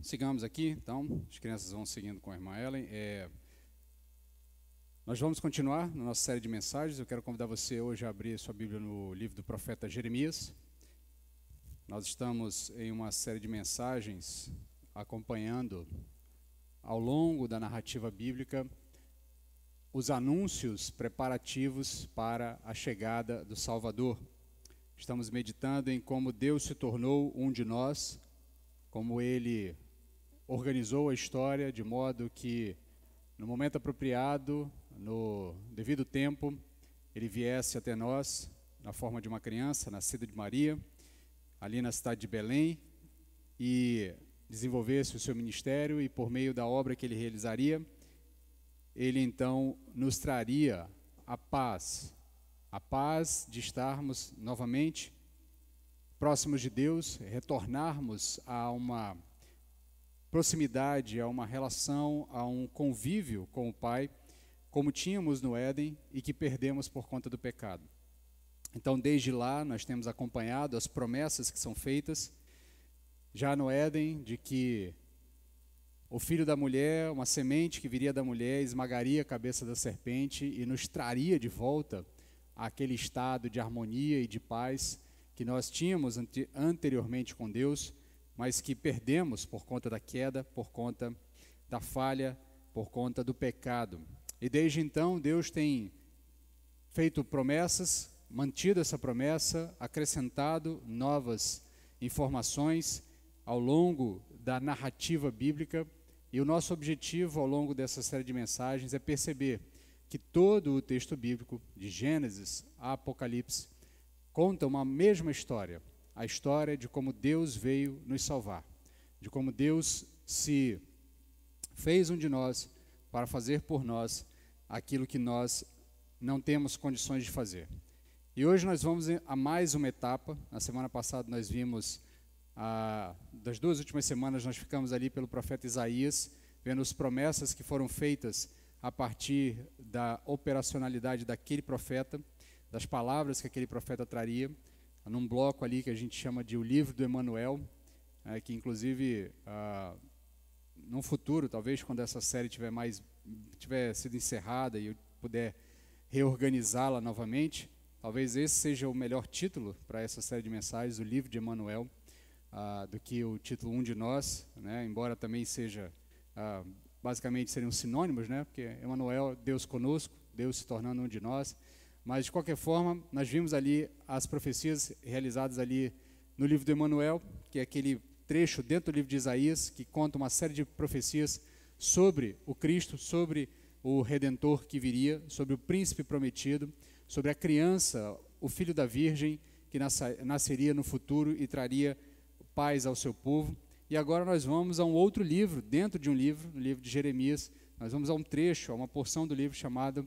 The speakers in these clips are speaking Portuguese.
Sigamos aqui, então, as crianças vão seguindo com a irmã Ellen. Nós vamos continuar na nossa série de mensagens. Eu quero convidar você hoje a abrir sua Bíblia no livro do profeta Jeremias. Nós estamos em uma série de mensagens acompanhando, ao longo da narrativa bíblica, os anúncios preparativos para a chegada do Salvador. Estamos meditando em como Deus se tornou um de nós, como Ele organizou a história de modo que, no momento apropriado, no devido tempo, Ele viesse até nós na forma de uma criança, nascida de Maria, ali na cidade de Belém, e desenvolvesse o seu ministério, e por meio da obra que Ele realizaria, Ele então nos traria a paz de estarmos novamente próximos de Deus, retornarmos a uma proximidade, a uma relação, a um convívio com o Pai, como tínhamos no Éden e que perdemos por conta do pecado. Então, desde lá, nós temos acompanhado as promessas que são feitas, já no Éden, de que o filho da mulher, uma semente que viria da mulher, esmagaria a cabeça da serpente e nos traria de volta àquele estado de harmonia e de paz que nós tínhamos anteriormente com Deus, mas que perdemos por conta da queda, por conta da falha, por conta do pecado. E desde então, Deus tem feito promessas, mantido essa promessa, acrescentado novas informações ao longo da narrativa bíblica, e o nosso objetivo ao longo dessa série de mensagens é perceber que todo o texto bíblico, de Gênesis a Apocalipse, conta uma mesma história, a história de como Deus veio nos salvar, de como Deus se fez um de nós para fazer por nós aquilo que nós não temos condições de fazer. E hoje nós vamos a mais uma etapa. Na semana passada nós vimos, das duas últimas semanas nós ficamos ali pelo profeta Isaías, vendo as promessas que foram feitas a partir da operacionalidade daquele profeta, das palavras que aquele profeta traria, num bloco ali que a gente chama de o livro do Emanuel, que inclusive, num futuro, talvez quando essa série tiver sido encerrada e eu puder reorganizá-la novamente, talvez esse seja o melhor título para essa série de mensagens, o livro de Emanuel, do que o título Um de Nós, né? Embora também seja, basicamente seriam sinônimos, né? Porque Emanuel, Deus conosco, Deus se tornando um de nós. Mas, de qualquer forma, nós vimos ali as profecias realizadas ali no livro do Emanuel, que é aquele trecho dentro do livro de Isaías, que conta uma série de profecias sobre o Cristo, sobre o Redentor que viria, sobre o príncipe prometido, sobre a criança, o filho da Virgem, que nasceria no futuro e traria paz ao seu povo. E agora nós vamos a um outro livro, dentro de um livro, no livro de Jeremias, nós vamos a um trecho, a uma porção do livro chamado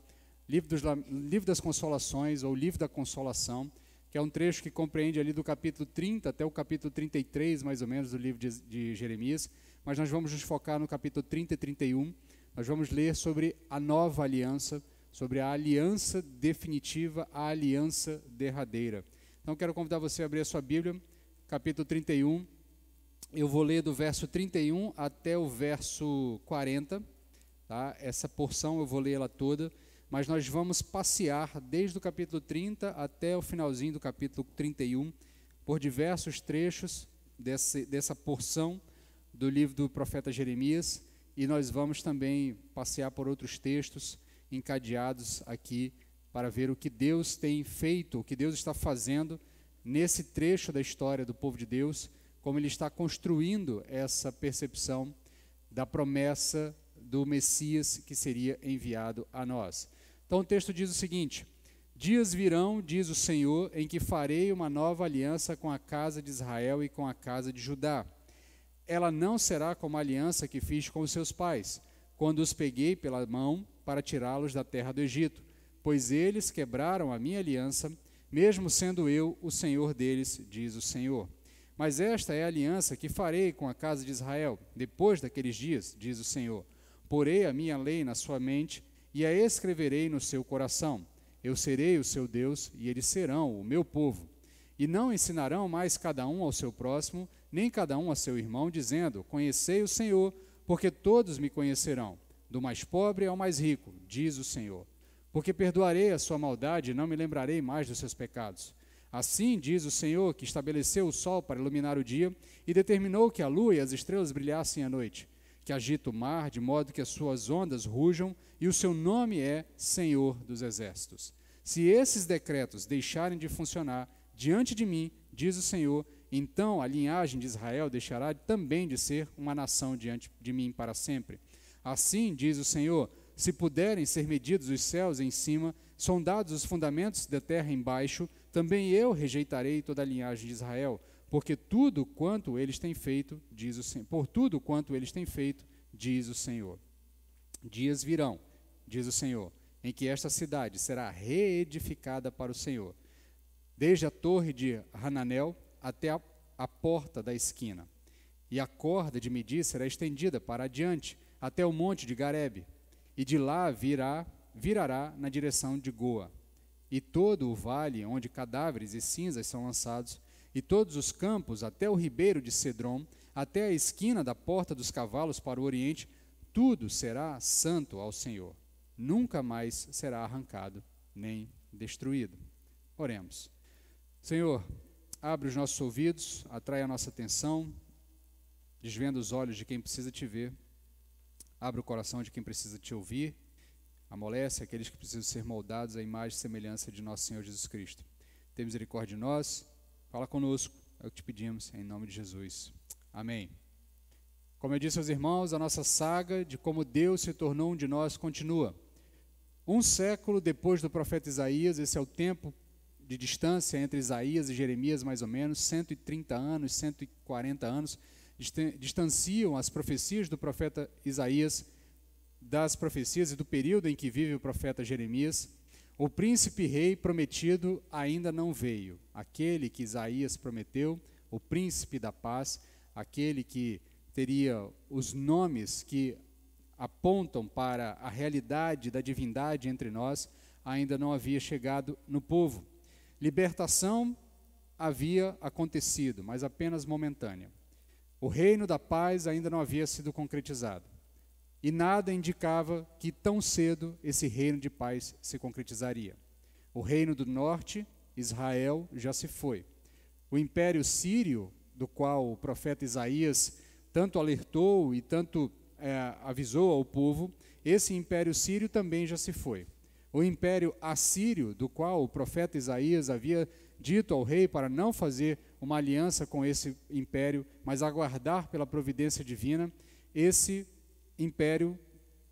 Livro das Consolações, ou Livro da Consolação, que é um trecho que compreende ali do capítulo 30 até o capítulo 33, mais ou menos, do livro de Jeremias, mas nós vamos nos focar no capítulo 30 e 31, nós vamos ler sobre a nova aliança, sobre a aliança definitiva, a aliança derradeira. Então, quero convidar você a abrir a sua Bíblia, capítulo 31, eu vou ler do verso 31 até o verso 40, tá? Essa porção eu vou ler ela toda, mas nós vamos passear desde o capítulo 30 até o finalzinho do capítulo 31, por diversos trechos dessa porção do livro do profeta Jeremias, e nós vamos também passear por outros textos encadeados aqui para ver o que Deus tem feito, o que Deus está fazendo nesse trecho da história do povo de Deus, como Ele está construindo essa percepção da promessa do Messias que seria enviado a nós. Então o texto diz o seguinte: dias virão, diz o Senhor, em que farei uma nova aliança com a casa de Israel e com a casa de Judá. Ela não será como a aliança que fiz com os seus pais, quando os peguei pela mão para tirá-los da terra do Egito, pois eles quebraram a minha aliança, mesmo sendo eu o Senhor deles, diz o Senhor. Mas esta é a aliança que farei com a casa de Israel, depois daqueles dias, diz o Senhor. Porei a minha lei na sua mente e a escreverei no seu coração. Eu serei o seu Deus e eles serão o meu povo. E não ensinarão mais cada um ao seu próximo, nem cada um a seu irmão, dizendo: Conhecei o Senhor, porque todos me conhecerão, do mais pobre ao mais rico, diz o Senhor. Porque perdoarei a sua maldade e não me lembrarei mais dos seus pecados. Assim diz o Senhor, que estabeleceu o sol para iluminar o dia e determinou que a lua e as estrelas brilhassem à noite, que agita o mar de modo que as suas ondas rujam, e o seu nome é Senhor dos Exércitos. Se esses decretos deixarem de funcionar diante de mim, diz o Senhor, então a linhagem de Israel deixará também de ser uma nação diante de mim para sempre. Assim diz o Senhor, se puderem ser medidos os céus em cima, sondados os fundamentos da terra embaixo, também eu rejeitarei toda a linhagem de Israel, porque tudo quanto eles têm feito, diz o Senhor, por tudo quanto eles têm feito, diz o Senhor. Dias virão, diz o Senhor, em que esta cidade será reedificada para o Senhor, desde a torre de Hananel até a porta da esquina. E a corda de medir será estendida para adiante, até o monte de Garebe, e de lá virará na direção de Goa. E todo o vale onde cadáveres e cinzas são lançados, e todos os campos até o ribeiro de Cedrom, até a esquina da porta dos cavalos para o oriente, tudo será santo ao Senhor. Nunca mais será arrancado, nem destruído. Oremos. Senhor, abre os nossos ouvidos, atrai a nossa atenção, desvenda os olhos de quem precisa te ver, abre o coração de quem precisa te ouvir, amolece aqueles que precisam ser moldados à imagem e semelhança de nosso Senhor Jesus Cristo. Tem misericórdia de nós, fala conosco, é o que te pedimos, em nome de Jesus. Amém. Como eu disse aos irmãos, a nossa saga de como Deus se tornou um de nós continua. Um século depois do profeta Isaías, esse é o tempo de distância entre Isaías e Jeremias, mais ou menos, 130 anos, 140 anos, distanciam as profecias do profeta Isaías das profecias e do período em que vive o profeta Jeremias. O príncipe rei prometido ainda não veio, aquele que Isaías prometeu, o príncipe da paz, aquele que teria os nomes que apontam para a realidade da divindade entre nós, ainda não havia chegado no povo. Libertação havia acontecido, mas apenas momentânea. O reino da paz ainda não havia sido concretizado. E nada indicava que tão cedo esse reino de paz se concretizaria. O reino do norte, Israel, já se foi. O império sírio, do qual o profeta Isaías tanto alertou e tanto avisou ao povo, esse império sírio também já se foi. O império assírio, do qual o profeta Isaías havia dito ao rei para não fazer uma aliança com esse império, mas aguardar pela providência divina, esse império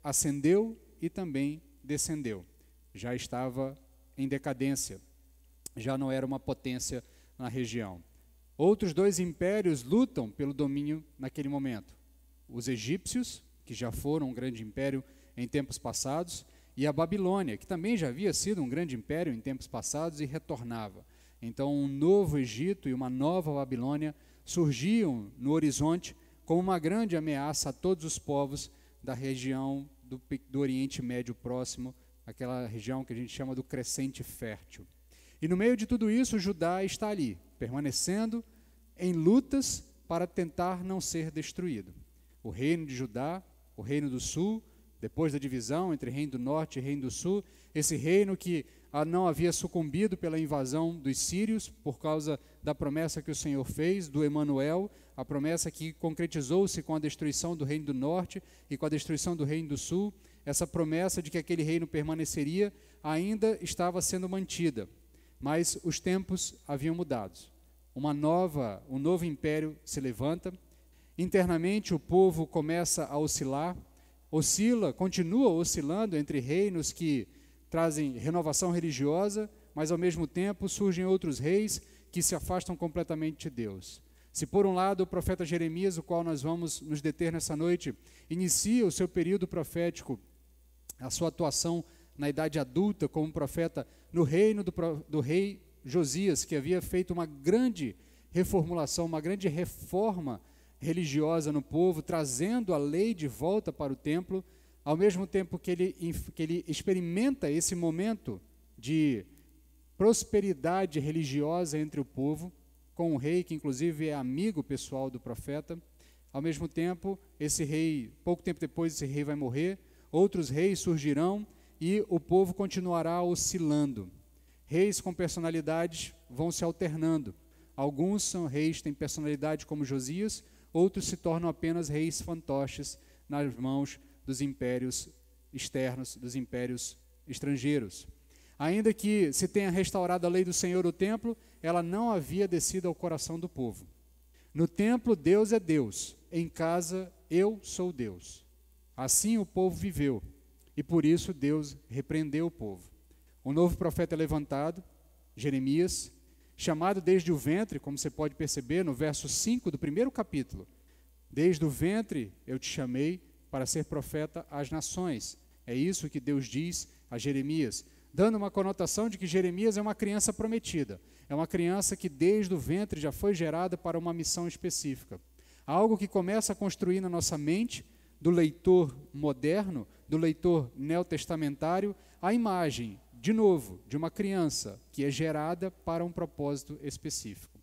ascendeu e também descendeu. Já estava em decadência, já não era uma potência na região. Outros dois impérios lutam pelo domínio naquele momento. Os egípcios, que já foram um grande império em tempos passados, e a Babilônia, que também já havia sido um grande império em tempos passados e retornava. Então, um novo Egito e uma nova Babilônia surgiam no horizonte como uma grande ameaça a todos os povos da região do Oriente Médio próximo, aquela região que a gente chama do crescente fértil. E no meio de tudo isso, Judá está ali, permanecendo em lutas para tentar não ser destruído. O reino de Judá, o reino do sul, depois da divisão entre reino do norte e reino do sul, esse reino que não havia sucumbido pela invasão dos sírios, por causa da promessa que o Senhor fez, do Emanuel, a promessa que concretizou-se com a destruição do reino do norte e com a destruição do reino do sul, essa promessa de que aquele reino permaneceria ainda estava sendo mantida, mas os tempos haviam mudado. Um novo império se levanta, internamente o povo começa a oscilar, continua oscilando entre reinos que trazem renovação religiosa, mas ao mesmo tempo surgem outros reis que se afastam completamente de Deus. Se por um lado o profeta Jeremias, o qual nós vamos nos deter nessa noite, inicia o seu período profético, a sua atuação na idade adulta como profeta no reino do rei Josias, que havia feito uma grande reformulação, uma grande reforma religiosa no povo, trazendo a lei de volta para o templo, ao mesmo tempo que ele experimenta esse momento de prosperidade religiosa entre o povo, com um rei que inclusive é amigo pessoal do profeta. Ao mesmo tempo, esse rei, pouco tempo depois, esse rei vai morrer, outros reis surgirão e o povo continuará oscilando. Reis com personalidades vão se alternando. Alguns são reis, têm personalidade como Josias, outros se tornam apenas reis fantoches nas mãos dos impérios externos, dos impérios estrangeiros. Ainda que se tenha restaurado a lei do Senhor no templo, ela não havia descido ao coração do povo. No templo, Deus é Deus. Em casa, eu sou Deus. Assim o povo viveu, e por isso Deus repreendeu o povo. Um novo profeta é levantado, Jeremias, chamado desde o ventre, como você pode perceber no verso 5 do primeiro capítulo. Desde o ventre eu te chamei para ser profeta às nações. É isso que Deus diz a Jeremias, dando uma conotação de que Jeremias é uma criança prometida. É uma criança que desde o ventre já foi gerada para uma missão específica. Algo que começa a construir na nossa mente, do leitor moderno, do leitor neotestamentário, a imagem, de novo, de uma criança que é gerada para um propósito específico.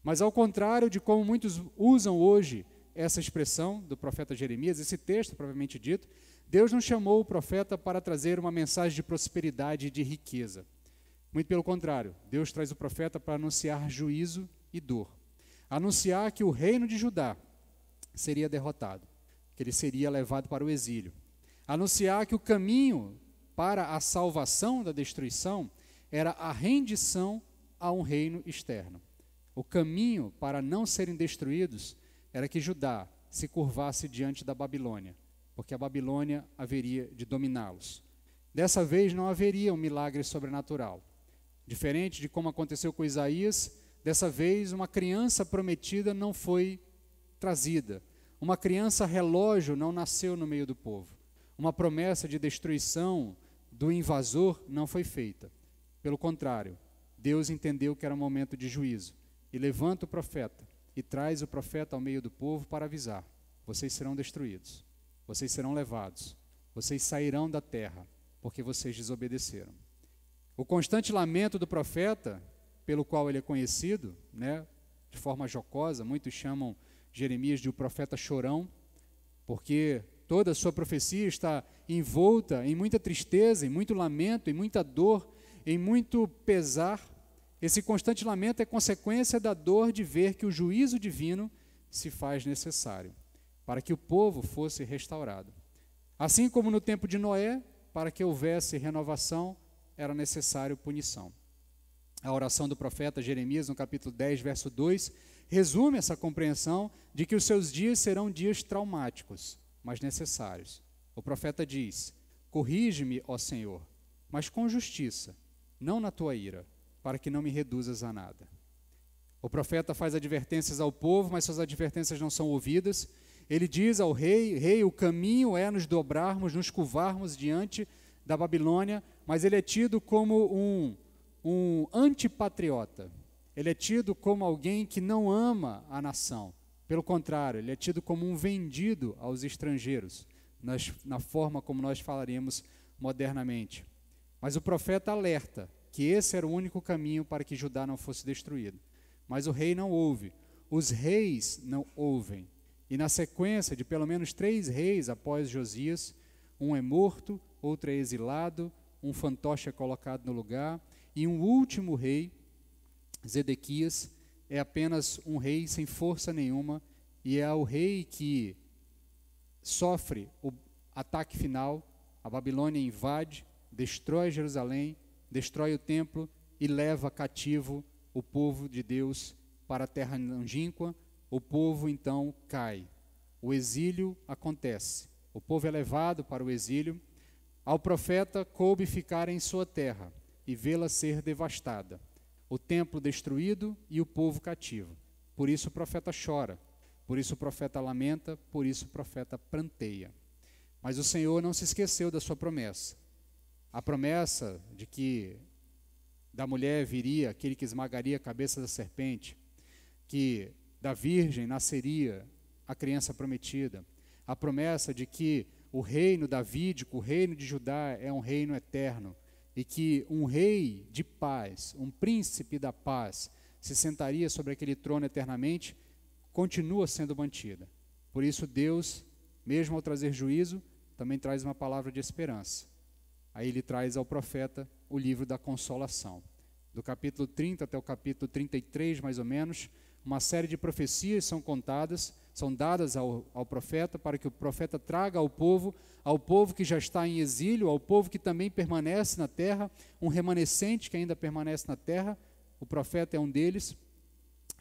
Mas ao contrário de como muitos usam hoje essa expressão do profeta Jeremias, esse texto propriamente dito, Deus não chamou o profeta para trazer uma mensagem de prosperidade e de riqueza. Muito pelo contrário, Deus traz o profeta para anunciar juízo e dor. Anunciar que o reino de Judá seria derrotado, que ele seria levado para o exílio. Anunciar que o caminho para a salvação da destruição era a rendição a um reino externo. O caminho para não serem destruídos era que Judá se curvasse diante da Babilônia, porque a Babilônia haveria de dominá-los. Dessa vez não haveria um milagre sobrenatural. Diferente de como aconteceu com Isaías, dessa vez uma criança prometida não foi trazida. Uma criança relógio não nasceu no meio do povo. Uma promessa de destruição do invasor não foi feita. Pelo contrário, Deus entendeu que era um momento de juízo e levanta o profeta e traz o profeta ao meio do povo para avisar: vocês serão destruídos, vocês serão levados, vocês sairão da terra, porque vocês desobedeceram. O constante lamento do profeta, pelo qual ele é conhecido, de forma jocosa, muitos chamam Jeremias de o profeta chorão, porque toda a sua profecia está envolta em muita tristeza, em muito lamento, em muita dor, em muito pesar. Esse constante lamento é consequência da dor de ver que o juízo divino se faz necessário, para que o povo fosse restaurado. Assim como no tempo de Noé, para que houvesse renovação, era necessário punição. A oração do profeta Jeremias, no capítulo 10, verso 2, resume essa compreensão de que os seus dias serão dias traumáticos, mas necessários. O profeta diz: corrige-me, ó Senhor, mas com justiça, não na tua ira, para que não me reduzas a nada. O profeta faz advertências ao povo, mas suas advertências não são ouvidas. Ele diz ao rei, o caminho é nos dobrarmos, nos curvarmos diante da Babilônia, mas ele é tido como um antipatriota. Ele é tido como alguém que não ama a nação. Pelo contrário, ele é tido como um vendido aos estrangeiros, na forma como nós falaríamos modernamente. Mas o profeta alerta que esse era o único caminho para que Judá não fosse destruído. Mas o rei não ouve, os reis não ouvem. E na sequência de pelo menos 3 reis após Josias, um é morto, outro é exilado, um fantoche é colocado no lugar, e um último rei, Zedequias, é apenas um rei sem força nenhuma, e é o rei que sofre o ataque final. A Babilônia invade, destrói Jerusalém, destrói o templo e leva cativo o povo de Deus para a terra longínqua. O povo então cai. O exílio acontece. O povo é levado para o exílio. Ao profeta coube ficar em sua terra e vê-la ser devastada. O templo destruído e o povo cativo. Por isso o profeta chora, por isso o profeta lamenta, por isso o profeta pranteia. Mas o Senhor não se esqueceu da sua promessa. A promessa de que da mulher viria aquele que esmagaria a cabeça da serpente, que da virgem nasceria a criança prometida, a promessa de que o reino davídico, o reino de Judá é um reino eterno, e que um rei de paz, um príncipe da paz, se sentaria sobre aquele trono eternamente, continua sendo mantida. Por isso Deus, mesmo ao trazer juízo, também traz uma palavra de esperança. Aí ele traz ao profeta o livro da consolação. Do capítulo 30 até o capítulo 33, mais ou menos, uma série de profecias são contadas, são dadas ao profeta, para que o profeta traga ao povo que já está em exílio, ao povo que também permanece na terra, um remanescente que ainda permanece na terra, o profeta é um deles,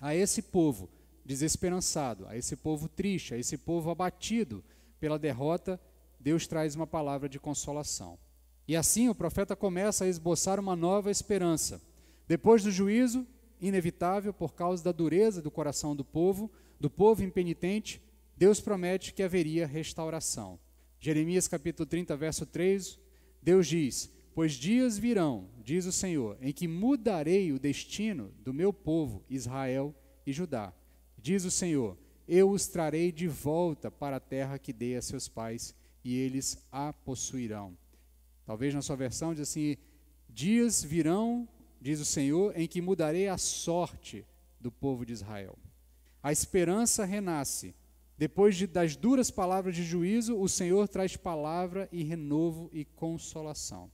a esse povo desesperançado, a esse povo triste, a esse povo abatido pela derrota, Deus traz uma palavra de consolação. E assim o profeta começa a esboçar uma nova esperança. Depois do juízo inevitável por causa da dureza do coração do povo impenitente, Deus promete que haveria restauração. Jeremias capítulo 30, verso 3, Deus diz: pois dias virão, diz o Senhor, em que mudarei o destino do meu povo, Israel e Judá. Diz o Senhor, eu os trarei de volta para a terra que dei a seus pais, e eles a possuirão. Talvez na sua versão diz assim, dias virão, diz o Senhor, em que mudarei a sorte do povo de Israel. A esperança renasce. Depois das duras palavras de juízo, o Senhor traz palavra e renovo e consolação.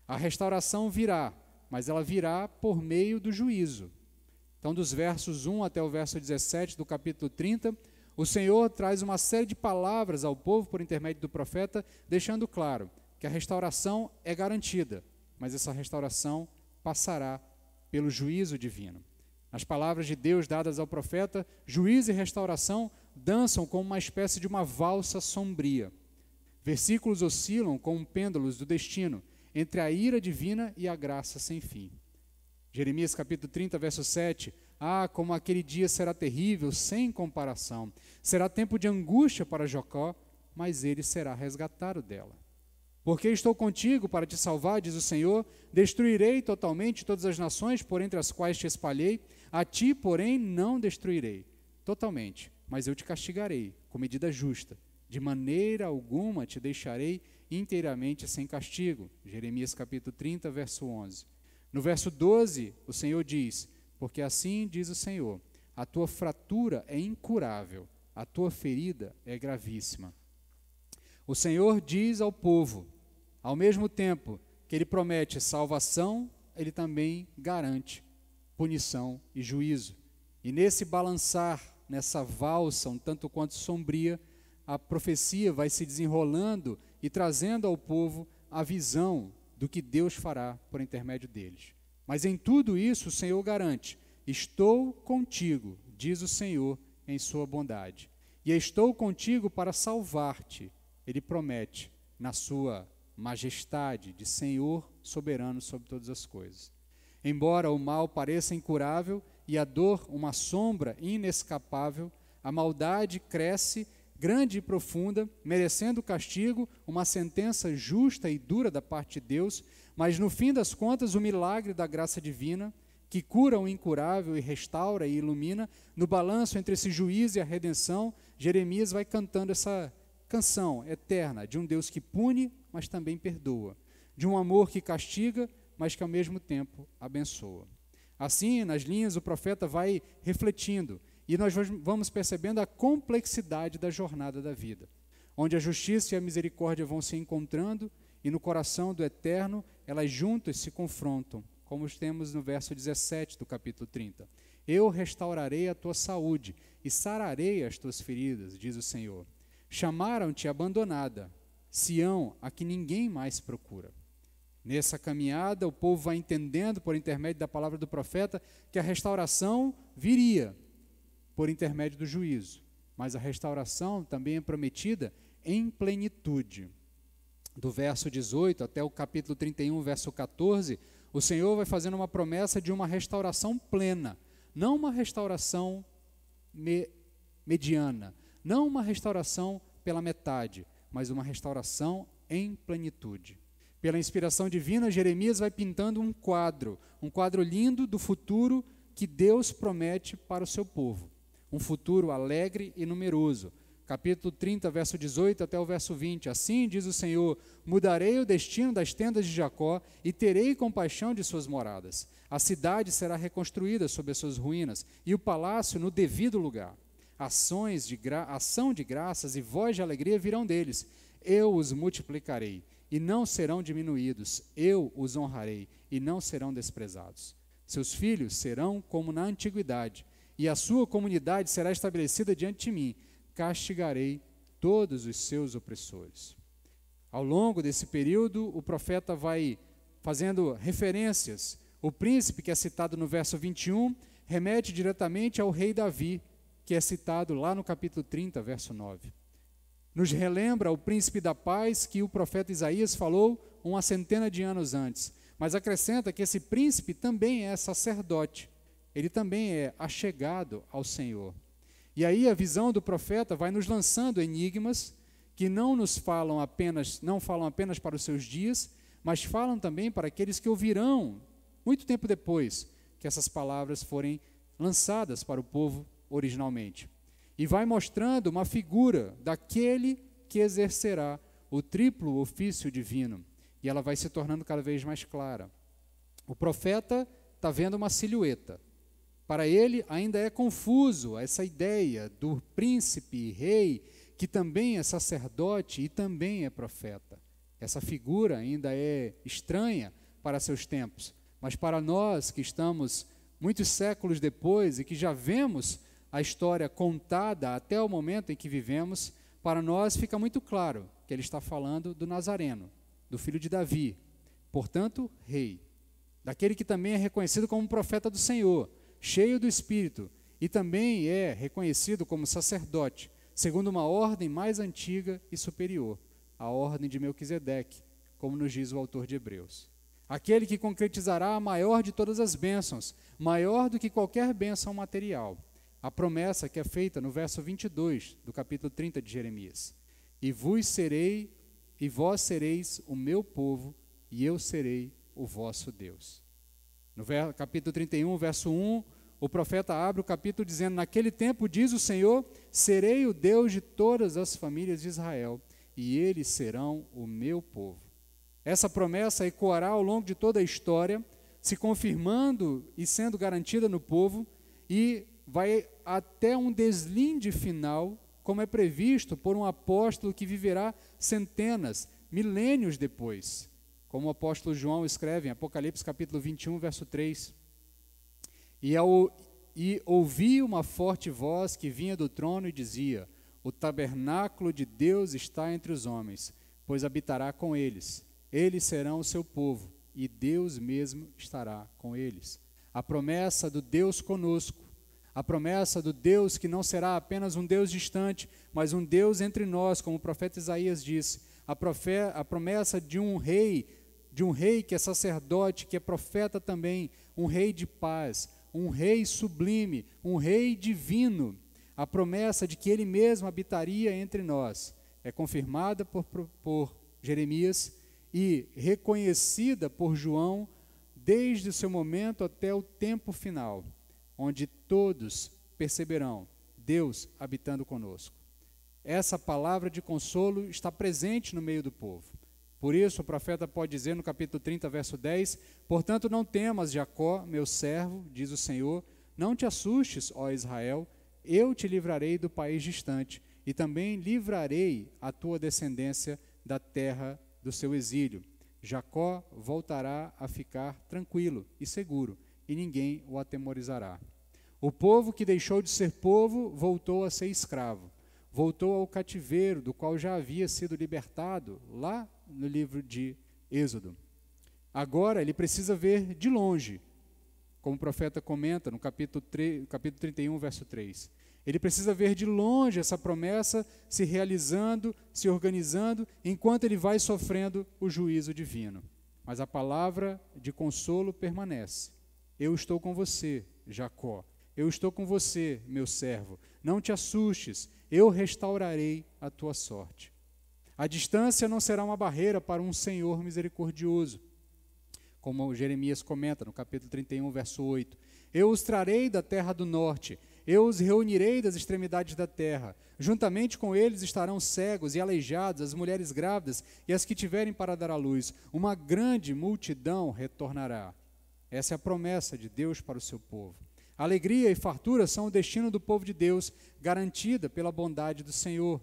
A restauração virá, mas ela virá por meio do juízo. Então, dos versos 1 até o verso 17 do capítulo 30, o Senhor traz uma série de palavras ao povo por intermédio do profeta, deixando claro que a restauração é garantida, mas essa restauração passará pelo juízo divino. As palavras de Deus dadas ao profeta, juízo e restauração dançam como uma espécie de uma valsa sombria. Versículos oscilam como pêndulos do destino, entre a ira divina e a graça sem fim. Jeremias capítulo 30, verso 7, como aquele dia será terrível, sem comparação. Será tempo de angústia para Jacó, mas ele será resgatado dela. Porque estou contigo para te salvar, diz o Senhor, destruirei totalmente todas as nações por entre as quais te espalhei, a ti, porém, não destruirei totalmente, mas eu te castigarei com medida justa, de maneira alguma te deixarei inteiramente sem castigo. Jeremias capítulo 30, verso 11. No verso 12, o Senhor diz, porque assim diz o Senhor, a tua fratura é incurável, a tua ferida é gravíssima. O Senhor diz ao povo, ao mesmo tempo que ele promete salvação, ele também garante punição e juízo. E nesse balançar, nessa valsa um tanto quanto sombria, a profecia vai se desenrolando e trazendo ao povo a visão do que Deus fará por intermédio deles. Mas em tudo isso o Senhor garante, estou contigo, diz o Senhor em sua bondade, e estou contigo para salvar-te. Ele promete, na sua majestade de Senhor soberano sobre todas as coisas. Embora o mal pareça incurável e a dor uma sombra inescapável, a maldade cresce grande e profunda, merecendo castigo, uma sentença justa e dura da parte de Deus, mas no fim das contas o milagre da graça divina, que cura o incurável e restaura e ilumina, no balanço entre esse juízo e a redenção, Jeremias vai cantando essa canção eterna de um Deus que pune, mas também perdoa, de um amor que castiga, mas que ao mesmo tempo abençoa. Assim, nas linhas, o profeta vai refletindo, e nós vamos percebendo a complexidade da jornada da vida, onde a justiça e a misericórdia vão se encontrando, e no coração do Eterno, elas juntas se confrontam, como temos no verso 17 do capítulo 30. Eu restaurarei a tua saúde e sararei as tuas feridas, diz o Senhor. Chamaram-te abandonada, Sião, a que ninguém mais procura. Nessa caminhada, o povo vai entendendo, por intermédio da palavra do profeta, que a restauração viria por intermédio do juízo, mas a restauração também é prometida em plenitude. Do verso 18 até o capítulo 31, verso 14, o Senhor vai fazendo uma promessa de uma restauração plena, não uma restauração mediana, não uma restauração pela metade, mas uma restauração em plenitude. Pela inspiração divina, Jeremias vai pintando um quadro lindo do futuro que Deus promete para o seu povo. Um futuro alegre e numeroso, capítulo 30, verso 18 até o verso 20. Assim diz o Senhor: mudarei o destino das tendas de Jacó e terei compaixão de suas moradas. A cidade será reconstruída sobre as suas ruínas e o palácio no devido lugar. Ação de graças e voz de alegria virão deles. Eu os multiplicarei e não serão diminuídos. Eu os honrarei e não serão desprezados. Seus filhos serão como na antiguidade, e a sua comunidade será estabelecida diante de mim. Castigarei todos os seus opressores. Ao longo desse período, o profeta vai fazendo referências. O príncipe, que é citado no verso 21, remete diretamente ao rei Davi, que é citado lá no capítulo 30, verso 9. Nos relembra o príncipe da paz que o profeta Isaías falou uma centena de anos antes, mas acrescenta que esse príncipe também é sacerdote, ele também é achegado ao Senhor. E aí a visão do profeta vai nos lançando enigmas que não falam apenas para os seus dias, mas falam também para aqueles que ouvirão muito tempo depois que essas palavras forem lançadas para o povo originalmente. E vai mostrando uma figura daquele que exercerá o triplo ofício divino. E ela vai se tornando cada vez mais clara. O profeta está vendo uma silhueta. Para ele ainda é confuso essa ideia do príncipe, rei, que também é sacerdote e também é profeta. Essa figura ainda é estranha para seus tempos, mas para nós que estamos muitos séculos depois e que já vemos a história contada até o momento em que vivemos, para nós fica muito claro que ele está falando do Nazareno, do filho de Davi, portanto, rei, daquele que também é reconhecido como profeta do Senhor, cheio do Espírito, e também é reconhecido como sacerdote, segundo uma ordem mais antiga e superior, a ordem de Melquisedeque, como nos diz o autor de Hebreus. Aquele que concretizará a maior de todas as bênçãos, maior do que qualquer bênção material. A promessa que é feita no verso 22 do capítulo 30 de Jeremias. E vós sereis o meu povo, e eu serei o vosso Deus. No capítulo 31, verso 1, o profeta abre o capítulo dizendo: naquele tempo, diz o Senhor, serei o Deus de todas as famílias de Israel, e eles serão o meu povo. Essa promessa ecoará ao longo de toda a história, se confirmando e sendo garantida no povo, e vai até um deslinde final, como é previsto por um apóstolo que viverá centenas, milênios depois, como o apóstolo João escreve em Apocalipse capítulo 21, verso 3. E ouvi uma forte voz que vinha do trono e dizia: o tabernáculo de Deus está entre os homens, pois habitará com eles. Eles serão o seu povo, e Deus mesmo estará com eles. A promessa do Deus conosco, a promessa do Deus que não será apenas um Deus distante, mas um Deus entre nós, como o profeta Isaías disse. A promessa de um rei que é sacerdote, que é profeta também, um rei de paz, um rei sublime, um rei divino. A promessa de que ele mesmo habitaria entre nós é confirmada por Jeremias e reconhecida por João desde o seu momento até o tempo final, onde todos perceberão Deus habitando conosco. Essa palavra de consolo está presente no meio do povo. Por isso o profeta pode dizer no capítulo 30, verso 10, portanto não temas, Jacó, meu servo, diz o Senhor, não te assustes, ó Israel, eu te livrarei do país distante, e também livrarei a tua descendência da terra do seu exílio. Jacó voltará a ficar tranquilo e seguro, e ninguém o atemorizará. O povo que deixou de ser povo voltou a ser escravo, voltou ao cativeiro do qual já havia sido libertado lá no livro de Êxodo. Agora ele precisa ver de longe, como o profeta comenta no capítulo 31, verso 3. Ele precisa ver de longe essa promessa se realizando, se organizando, enquanto ele vai sofrendo o juízo divino. Mas a palavra de consolo permanece. Eu estou com você, Jacó. Eu estou com você, meu servo. Não te assustes, eu restaurarei a tua sorte. A distância não será uma barreira para um Senhor misericordioso. Como Jeremias comenta no capítulo 31, verso 8. Eu os trarei da terra do norte, eu os reunirei das extremidades da terra, Juntamente com eles estarão cegos e aleijados, as mulheres grávidas e as que tiverem para dar à luz. Uma grande multidão retornará. Essa é a promessa de Deus para o seu povo. Alegria e fartura são o destino do povo de Deus, garantida pela bondade do Senhor.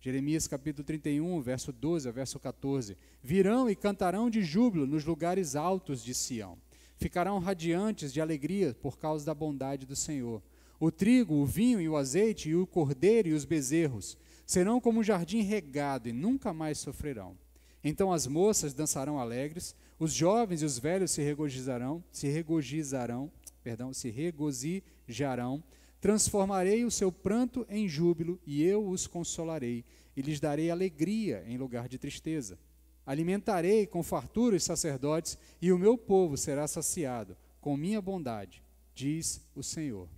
Jeremias capítulo 31, verso 12 a verso 14. Virão e cantarão de júbilo nos lugares altos de Sião. Ficarão radiantes de alegria por causa da bondade do Senhor. O trigo, o vinho e o azeite, e o cordeiro e os bezerros serão como um jardim regado e nunca mais sofrerão. Então as moças dançarão alegres, os jovens e os velhos se regozijarão. Transformarei o seu pranto em júbilo e eu os consolarei, e lhes darei alegria em lugar de tristeza. Alimentarei com fartura os sacerdotes, e o meu povo será saciado com minha bondade, diz o Senhor.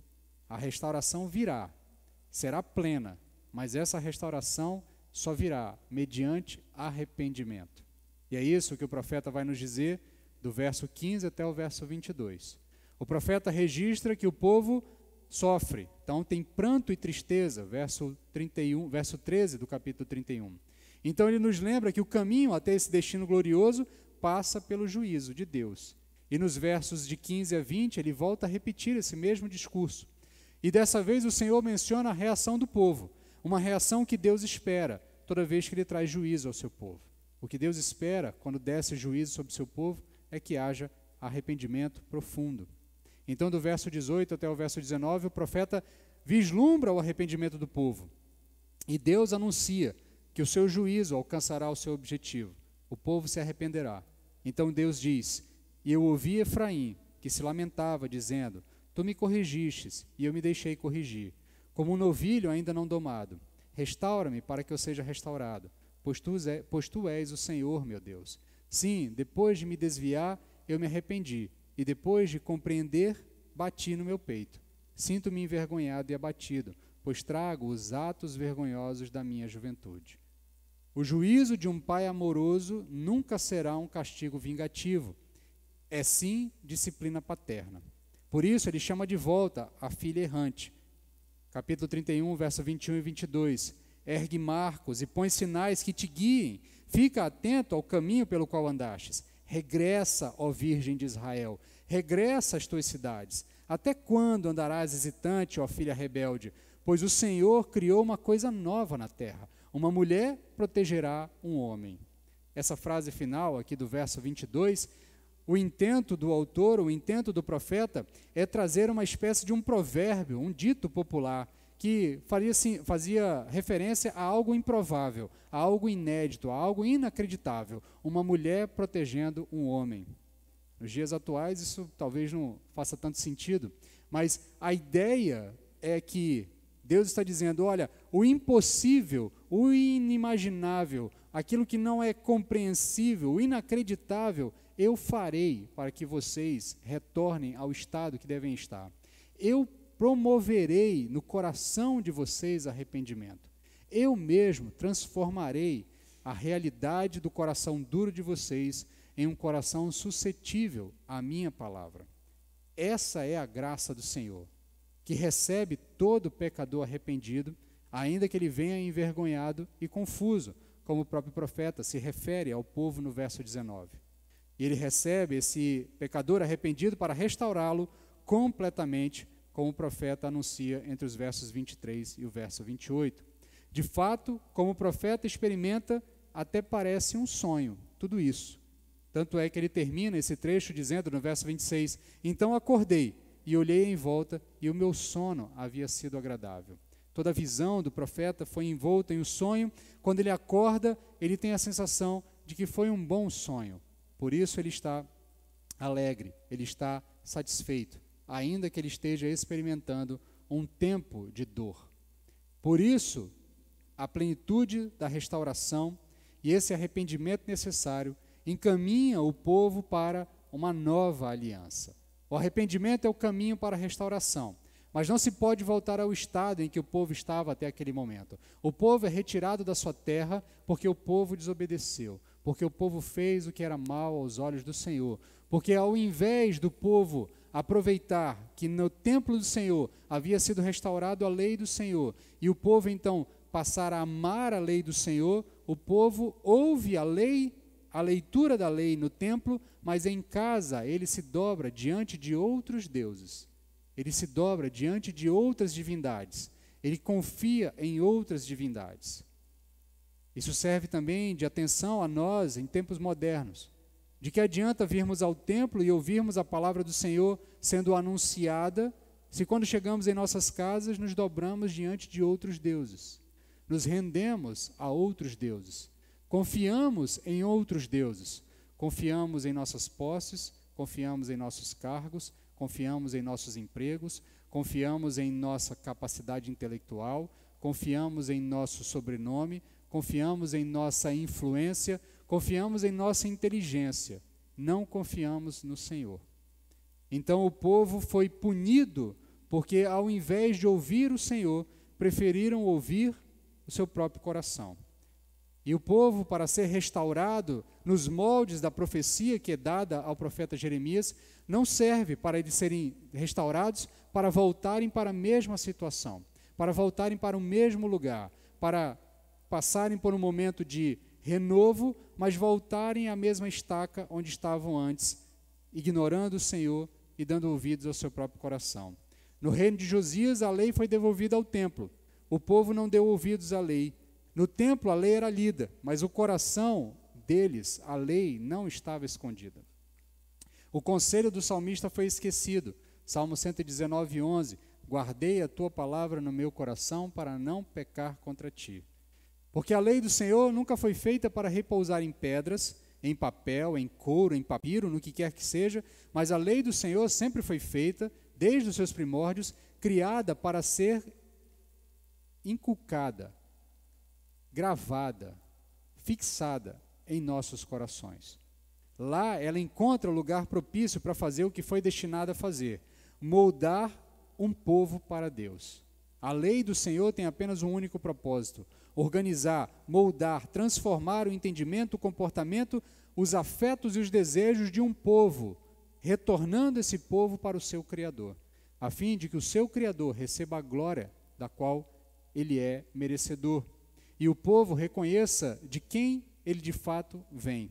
A restauração virá, será plena, mas essa restauração só virá mediante arrependimento. E é isso que o profeta vai nos dizer do verso 15 até o verso 22. O profeta registra que o povo sofre, então tem pranto e tristeza, verso 13 do capítulo 31. Então ele nos lembra que o caminho até esse destino glorioso passa pelo juízo de Deus. E nos versos de 15 a 20 ele volta a repetir esse mesmo discurso. E dessa vez o Senhor menciona a reação do povo, uma reação que Deus espera toda vez que ele traz juízo ao seu povo. O que Deus espera quando desce juízo sobre o seu povo é que haja arrependimento profundo. Então, do verso 18 até o verso 19, o profeta vislumbra o arrependimento do povo. E Deus anuncia que o seu juízo alcançará o seu objetivo. O povo se arrependerá. Então Deus diz: e eu ouvi Efraim, que se lamentava, dizendo: tu me corrigistes, e eu me deixei corrigir, como um novilho ainda não domado. Restaura-me para que eu seja restaurado, pois tu és o Senhor, meu Deus. Sim, depois de me desviar, eu me arrependi, e depois de compreender, bati no meu peito. Sinto-me envergonhado e abatido, pois trago os atos vergonhosos da minha juventude. O juízo de um pai amoroso nunca será um castigo vingativo, é sim disciplina paterna. Por isso ele chama de volta a filha errante. Capítulo 31, verso 21 e 22. Ergue marcos e põe sinais que te guiem. Fica atento ao caminho pelo qual andastes. Regressa, ó Virgem de Israel. Regressa às tuas cidades. Até quando andarás hesitante, ó filha rebelde? Pois o Senhor criou uma coisa nova na terra. Uma mulher protegerá um homem. Essa frase final aqui do verso 22, o intento do autor, o intento do profeta, é trazer uma espécie de um provérbio, um dito popular, que fazia referência a algo improvável, a algo inédito, a algo inacreditável, uma mulher protegendo um homem. Nos dias atuais isso talvez não faça tanto sentido, mas a ideia é que Deus está dizendo: olha, o impossível, o inimaginável, aquilo que não é compreensível, o inacreditável, eu farei para que vocês retornem ao estado que devem estar. Eu promoverei no coração de vocês arrependimento. Eu mesmo transformarei a realidade do coração duro de vocês em um coração suscetível à minha palavra. Essa é a graça do Senhor, que recebe todo pecador arrependido, ainda que ele venha envergonhado e confuso, como o próprio profeta se refere ao povo no verso 19. E ele recebe esse pecador arrependido para restaurá-lo completamente, como o profeta anuncia entre os versos 23 e o verso 28. De fato, como o profeta experimenta, até parece um sonho, tudo isso. Tanto é que ele termina esse trecho dizendo no verso 26, então acordei e olhei em volta e o meu sono havia sido agradável. Toda a visão do profeta foi envolta em um sonho. Quando ele acorda, ele tem a sensação de que foi um bom sonho. Por isso ele está alegre, ele está satisfeito, ainda que ele esteja experimentando um tempo de dor. Por isso, a plenitude da restauração e esse arrependimento necessário encaminha o povo para uma nova aliança. O arrependimento é o caminho para a restauração, mas não se pode voltar ao estado em que o povo estava até aquele momento. O povo é retirado da sua terra porque o povo desobedeceu, porque o povo fez o que era mal aos olhos do Senhor, porque ao invés do povo aproveitar que no templo do Senhor havia sido restaurado a lei do Senhor, e o povo então passar a amar a lei do Senhor, o povo ouve a lei, a leitura da lei no templo, mas em casa ele se dobra diante de outros deuses, ele se dobra diante de outras divindades, ele confia em outras divindades. Isso serve também de atenção a nós em tempos modernos. De que adianta virmos ao templo e ouvirmos a palavra do Senhor sendo anunciada, se quando chegamos em nossas casas nos dobramos diante de outros deuses, nos rendemos a outros deuses, confiamos em outros deuses, confiamos em nossas posses, confiamos em nossos cargos, confiamos em nossos empregos, confiamos em nossa capacidade intelectual, confiamos em nosso sobrenome, confiamos em nossa influência, confiamos em nossa inteligência, não confiamos no Senhor. Então o povo foi punido porque, ao invés de ouvir o Senhor, preferiram ouvir o seu próprio coração. E o povo, para ser restaurado nos moldes da profecia que é dada ao profeta Jeremias, não serve para eles serem restaurados para voltarem para a mesma situação, para voltarem para o mesmo lugar, para passarem por um momento de renovo, mas voltarem à mesma estaca onde estavam antes, ignorando o Senhor e dando ouvidos ao seu próprio coração. No reino de Josias, a lei foi devolvida ao templo. O povo não deu ouvidos à lei. No templo, a lei era lida, mas o coração deles, a lei, não estava escondida. O conselho do salmista foi esquecido. Salmo 119, 11. Guardei a tua palavra no meu coração para não pecar contra ti. Porque a lei do Senhor nunca foi feita para repousar em pedras, em papel, em couro, em papiro, no que quer que seja, mas a lei do Senhor sempre foi feita, desde os seus primórdios, criada para ser inculcada, gravada, fixada em nossos corações. Lá ela encontra o lugar propício para fazer o que foi destinado a fazer, moldar um povo para Deus. A lei do Senhor tem apenas um único propósito: organizar, moldar, transformar o entendimento, o comportamento, os afetos e os desejos de um povo, retornando esse povo para o seu Criador, a fim de que o seu Criador receba a glória da qual ele é merecedor, e o povo reconheça de quem ele de fato vem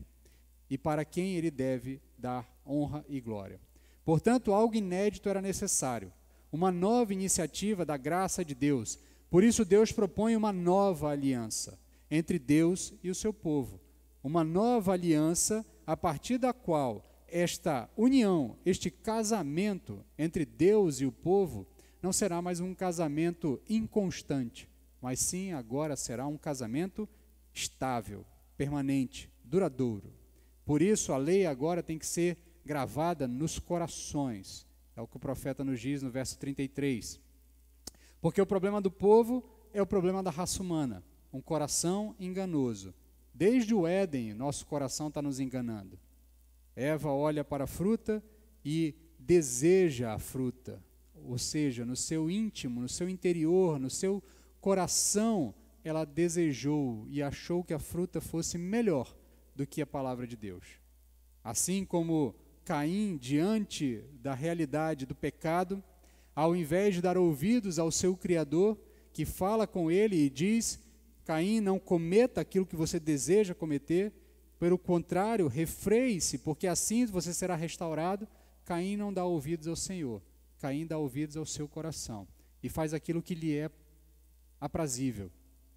e para quem ele deve dar honra e glória. Portanto, algo inédito era necessário, uma nova iniciativa da graça de Deus. Por isso Deus propõe uma nova aliança entre Deus e o seu povo, uma nova aliança a partir da qual esta união, este casamento entre Deus e o povo não será mais um casamento inconstante, mas sim agora será um casamento estável, permanente, duradouro. Por isso a lei agora tem que ser gravada nos corações, é o que o profeta nos diz no verso 33. Porque o problema do povo é o problema da raça humana, um coração enganoso. Desde o Éden, nosso coração está nos enganando. Eva olha para a fruta e deseja a fruta, ou seja, no seu íntimo, no seu interior, no seu coração, ela desejou e achou que a fruta fosse melhor do que a palavra de Deus. Assim como Caim, diante da realidade do pecado, ao invés de dar ouvidos ao seu Criador, que fala com ele e diz: Caim, não cometa aquilo que você deseja cometer, pelo contrário, refreie-se, porque assim você será restaurado. Caim não dá ouvidos ao Senhor, Caim dá ouvidos ao seu coração e faz aquilo que lhe é aprazível,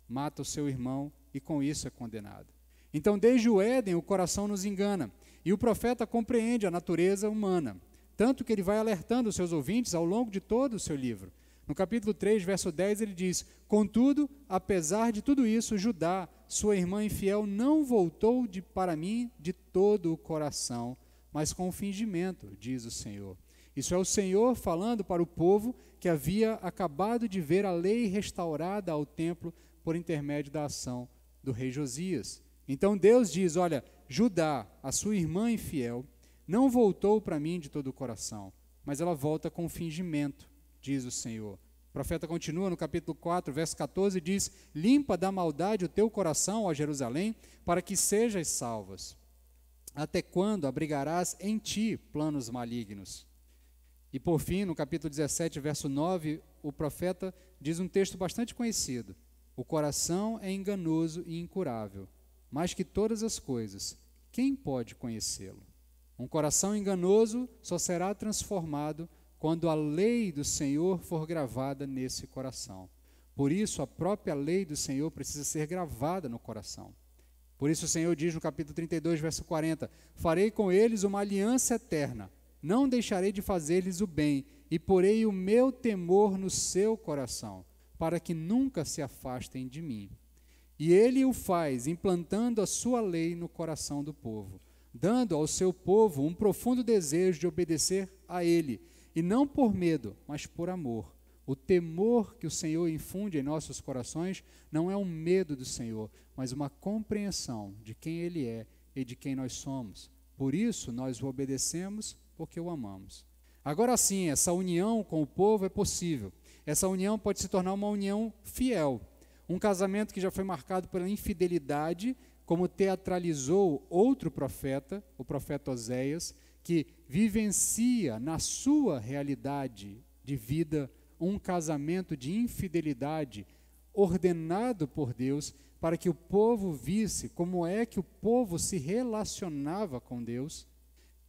mata o seu irmão e com isso é condenado. Então, desde o Éden, o coração nos engana, e o profeta compreende a natureza humana, tanto que ele vai alertando os seus ouvintes ao longo de todo o seu livro. No capítulo 3, verso 10, ele diz: Contudo, apesar de tudo isso, Judá, sua irmã infiel, não voltou para mim de todo o coração, mas com fingimento, diz o Senhor. Isso é o Senhor falando para o povo que havia acabado de ver a lei restaurada ao templo por intermédio da ação do rei Josias. Então Deus diz: olha, Judá, a sua irmã infiel, não voltou para mim de todo o coração, mas ela volta com fingimento, diz o Senhor. O profeta continua no capítulo 4, verso 14, diz: Limpa da maldade o teu coração, ó Jerusalém, para que sejas salvas. Até quando abrigarás em ti planos malignos? E por fim, no capítulo 17, verso 9, o profeta diz um texto bastante conhecido: o coração é enganoso e incurável, mais que todas as coisas, quem pode conhecê-lo? Um coração enganoso só será transformado quando a lei do Senhor for gravada nesse coração. Por isso, a própria lei do Senhor precisa ser gravada no coração. Por isso o Senhor diz no capítulo 32, verso 40, farei com eles uma aliança eterna, não deixarei de fazer-lhes o bem, e porei o meu temor no seu coração, para que nunca se afastem de mim. E ele o faz, implantando a sua lei no coração do povo, dando ao seu povo um profundo desejo de obedecer a ele, e não por medo, mas por amor. O temor que o Senhor infunde em nossos corações não é um medo do Senhor, mas uma compreensão de quem Ele é e de quem nós somos. Por isso, nós o obedecemos porque o amamos. Agora sim, essa união com o povo é possível. Essa união pode se tornar uma união fiel. Um casamento que já foi marcado pela infidelidade, como teatralizou outro profeta, o profeta Oséias, que vivencia na sua realidade de vida um casamento de infidelidade ordenado por Deus para que o povo visse como é que o povo se relacionava com Deus.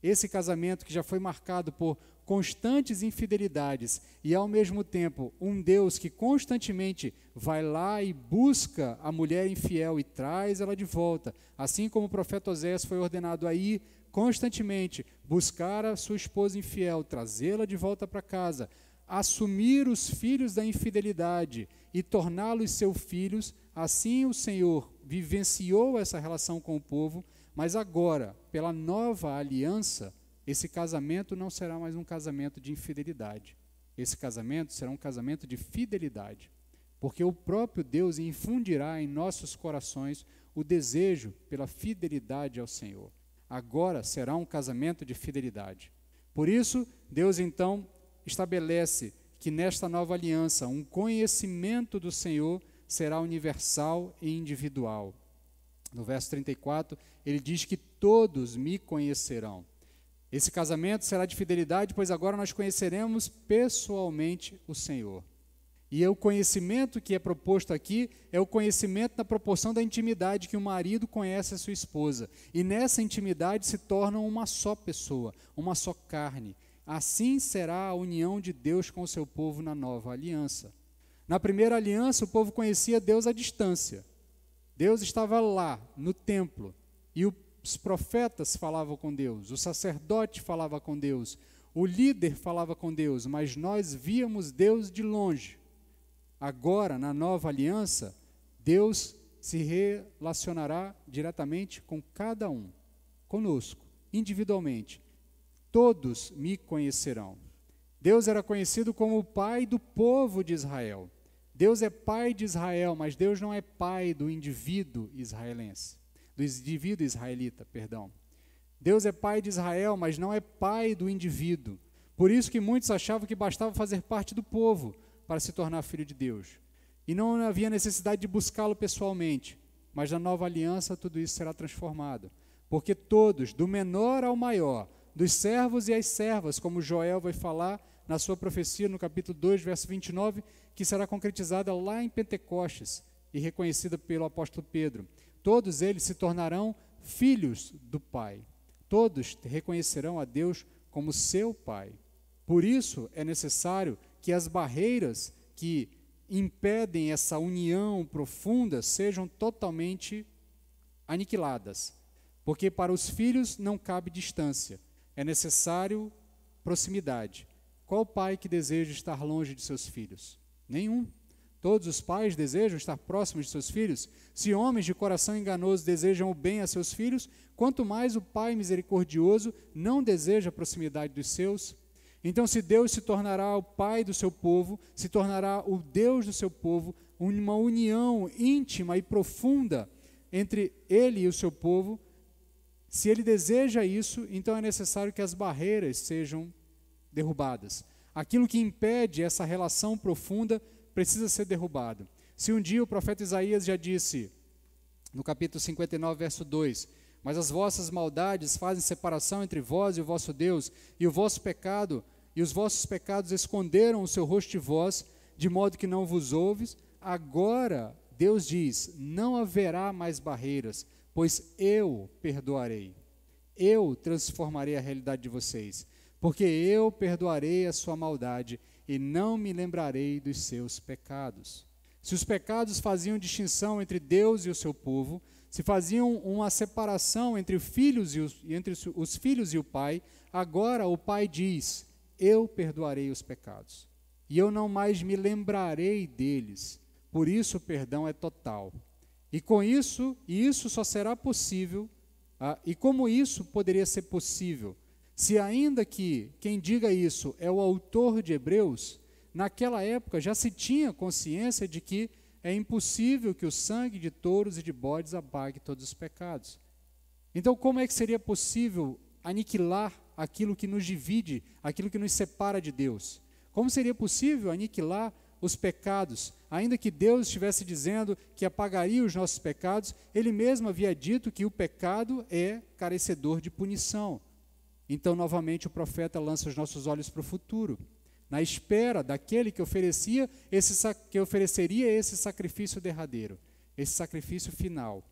Esse casamento que já foi marcado por constantes infidelidades e, ao mesmo tempo, um Deus que constantemente vai lá e busca a mulher infiel e traz ela de volta, assim como o profeta Oséias foi ordenado a ir constantemente buscar a sua esposa infiel, trazê-la de volta para casa, assumir os filhos da infidelidade e torná-los seus filhos. Assim o Senhor vivenciou essa relação com o povo, mas agora, pela nova aliança, esse casamento não será mais um casamento de infidelidade. Esse casamento será um casamento de fidelidade, porque o próprio Deus infundirá em nossos corações o desejo pela fidelidade ao Senhor. Agora será um casamento de fidelidade. Por isso, Deus então estabelece que nesta nova aliança um conhecimento do Senhor será universal e individual. No verso 34, ele diz que todos me conhecerão. Esse casamento será de fidelidade, pois agora nós conheceremos pessoalmente o Senhor. E o conhecimento que é proposto aqui é o conhecimento na proporção da intimidade que o marido conhece a sua esposa. E nessa intimidade se tornam uma só pessoa, uma só carne. Assim será a união de Deus com o seu povo na nova aliança. Na primeira aliança, o povo conhecia Deus à distância. Deus estava lá, no templo, e os profetas falavam com Deus, o sacerdote falava com Deus, o líder falava com Deus, mas nós víamos Deus de longe. Agora, na nova aliança, Deus se relacionará diretamente com cada um, conosco, individualmente. Todos me conhecerão. Deus era conhecido como o pai do povo de Israel. Deus é pai de Israel, mas Deus não é pai do indivíduo israelense, do indivíduo israelita, perdão. Deus é pai de Israel, mas não é pai do indivíduo. Por isso que muitos achavam que bastava fazer parte do povo para se tornar filho de Deus. E não havia necessidade de buscá-lo pessoalmente. Mas na nova aliança tudo isso será transformado. Porque todos, do menor ao maior, dos servos e as servas, como Joel vai falar na sua profecia no capítulo 2, verso 29, que será concretizada lá em Pentecostes e reconhecida pelo apóstolo Pedro. Todos eles se tornarão filhos do Pai. Todos reconhecerão a Deus como seu Pai. Por isso é necessário que as barreiras que impedem essa união profunda sejam totalmente aniquiladas. Porque para os filhos não cabe distância, é necessário proximidade. Qual pai que deseja estar longe de seus filhos? Nenhum. Todos os pais desejam estar próximos de seus filhos. Se homens de coração enganoso desejam o bem a seus filhos, quanto mais o Pai misericordioso não deseja a proximidade dos seus. Então, se Deus se tornará o Pai do seu povo, se tornará o Deus do seu povo, uma união íntima e profunda entre Ele e o seu povo, se Ele deseja isso, então é necessário que as barreiras sejam derrubadas. Aquilo que impede essa relação profunda precisa ser derrubado. Se um dia o profeta Isaías já disse, no capítulo 59, verso 2, mas as vossas maldades fazem separação entre vós e o vosso Deus, e o vosso pecado e os vossos pecados esconderam o seu rosto de vós, de modo que não vos ouves. Agora, Deus diz, não haverá mais barreiras, pois eu perdoarei. Eu transformarei a realidade de vocês, porque eu perdoarei a sua maldade e não me lembrarei dos seus pecados. Se os pecados faziam distinção entre Deus e o seu povo, se faziam uma separação entre os filhos e o Pai, agora o Pai diz, eu perdoarei os pecados, e eu não mais me lembrarei deles. Por isso o perdão é total. E com isso, isso só será possível, e como isso poderia ser possível? Se ainda que quem diga isso é o autor de Hebreus, naquela época já se tinha consciência de que é impossível que o sangue de touros e de bodes apague todos os pecados. Então, como é que seria possível aniquilar aquilo que nos divide, aquilo que nos separa de Deus? Como seria possível aniquilar os pecados? Ainda que Deus estivesse dizendo que apagaria os nossos pecados, Ele mesmo havia dito que o pecado é carecedor de punição. Então, novamente, o profeta lança os nossos olhos para o futuro, na espera daquele que ofereceria esse sacrifício derradeiro, esse sacrifício final.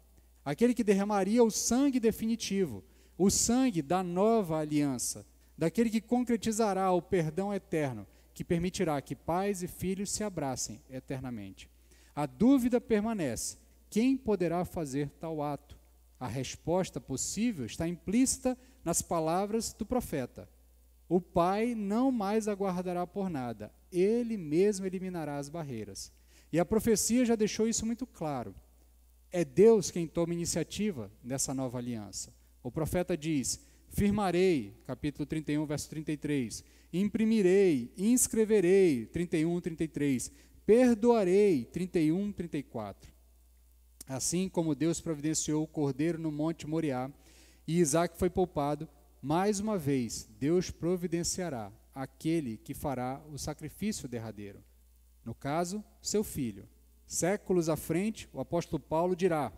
Aquele que derramaria o sangue definitivo, o sangue da nova aliança, daquele que concretizará o perdão eterno, que permitirá que pais e filhos se abracem eternamente. A dúvida permanece: quem poderá fazer tal ato? A resposta possível está implícita nas palavras do profeta. O Pai não mais aguardará por nada, Ele mesmo eliminará as barreiras. E a profecia já deixou isso muito claro. É Deus quem toma iniciativa nessa nova aliança. O profeta diz, firmarei, capítulo 31, verso 33, imprimirei, inscreverei, 31, 33, perdoarei, 31, 34. Assim como Deus providenciou o cordeiro no monte Moriá, e Isaque foi poupado, mais uma vez, Deus providenciará aquele que fará o sacrifício derradeiro. No caso, seu filho. Séculos à frente, o apóstolo Paulo dirá,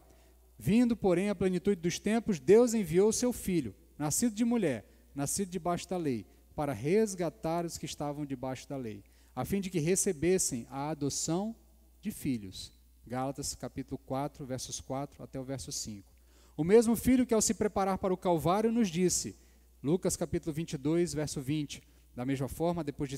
vindo, porém, à plenitude dos tempos, Deus enviou seu filho, nascido de mulher, nascido debaixo da lei, para resgatar os que estavam debaixo da lei, a fim de que recebessem a adoção de filhos. Gálatas, capítulo 4, versos 4 até o verso 5. O mesmo filho que, ao se preparar para o Calvário, nos disse, Lucas capítulo 22, verso 20, da mesma forma, depois